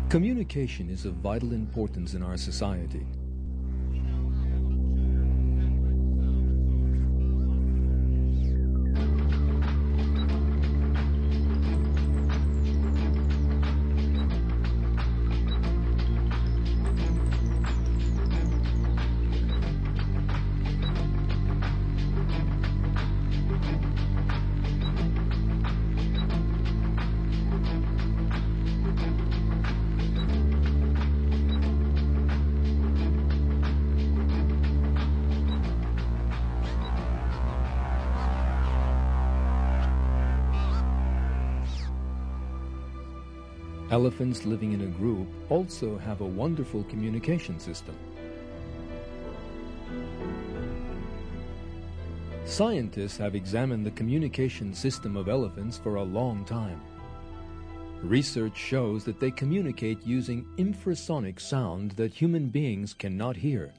Communication is of vital importance in our society. Elephants living in a group also have a wonderful communication system. Scientists have examined the communication system of elephants for a long time. Research shows that they communicate using infrasonic sound that human beings cannot hear.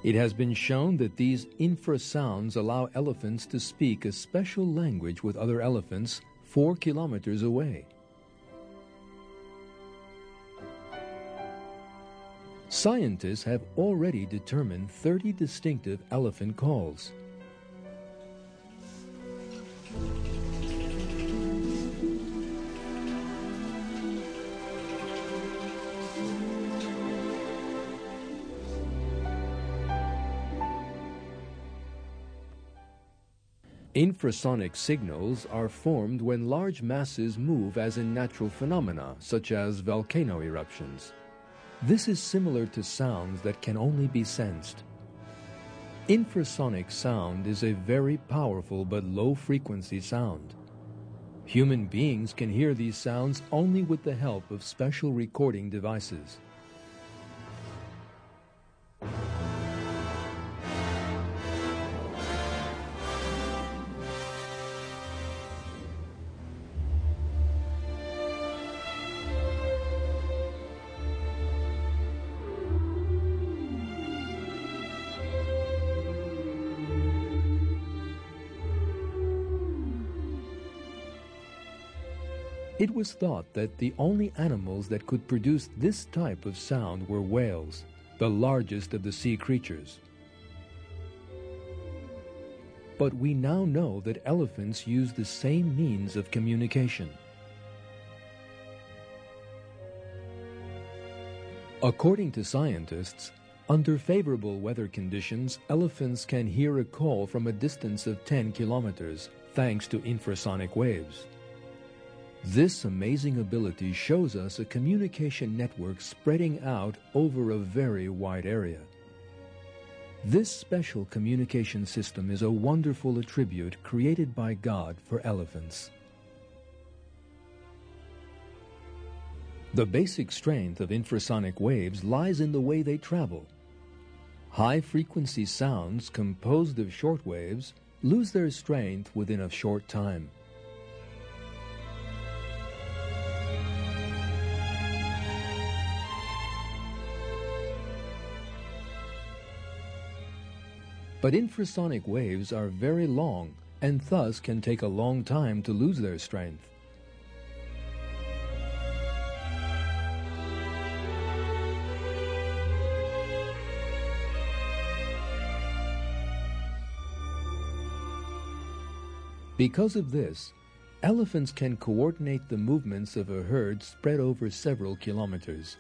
It has been shown that these infrasounds allow elephants to speak a special language with other elephants 4 kilometers away. Scientists have already determined 30 distinctive elephant calls. Infrasonic signals are formed when large masses move as in natural phenomena, such as volcano eruptions. This is similar to sounds that can only be sensed. Infrasonic sound is a very powerful but low-frequency sound. Human beings can hear these sounds only with the help of special recording devices. It was thought that the only animals that could produce this type of sound were whales, the largest of the sea creatures. But we now know that elephants use the same means of communication. According to scientists, under favorable weather conditions, elephants can hear a call from a distance of 10 kilometers, thanks to infrasonic waves. This amazing ability shows us a communication network spreading out over a very wide area. This special communication system is a wonderful attribute created by God for elephants. The basic strength of infrasonic waves lies in the way they travel. High-frequency sounds composed of short waves lose their strength within a short time. But infrasonic waves are very long and thus can take a long time to lose their strength. Because of this, elephants can coordinate the movements of a herd spread over several kilometers.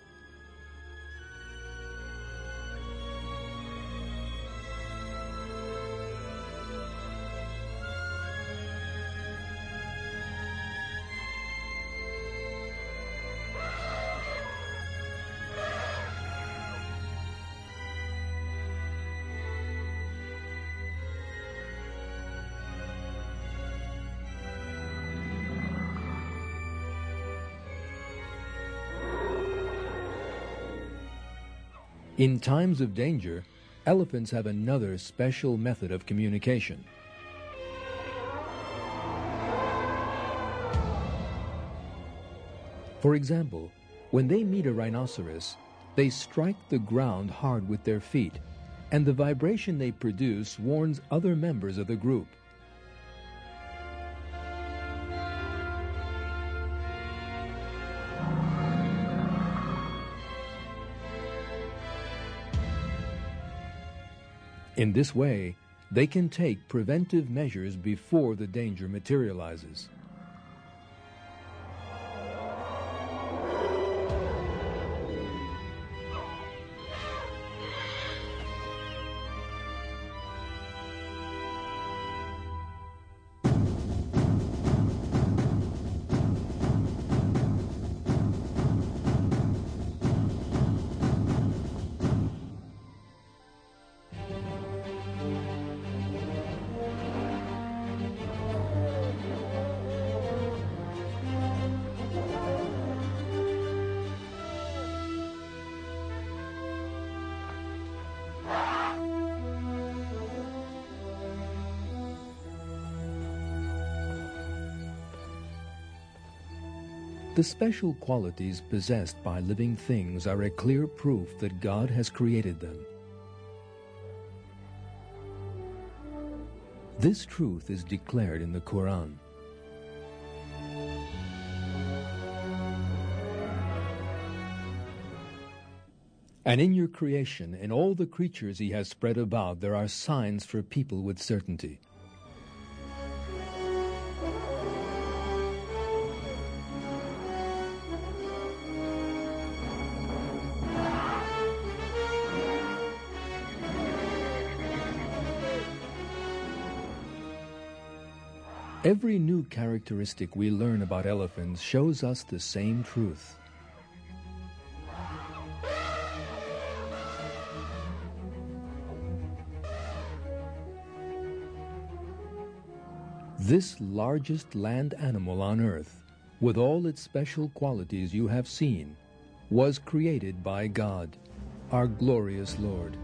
In times of danger, elephants have another special method of communication. For example, when they meet a rhinoceros, they strike the ground hard with their feet, and the vibration they produce warns other members of the group. In this way, they can take preventive measures before the danger materializes. The special qualities possessed by living things are a clear proof that God has created them. This truth is declared in the Quran. And in your creation, in all the creatures He has spread about, there are signs for people with certainty. Every new characteristic we learn about elephants shows us the same truth. This largest land animal on earth, with all its special qualities you have seen, was created by God, our glorious Lord.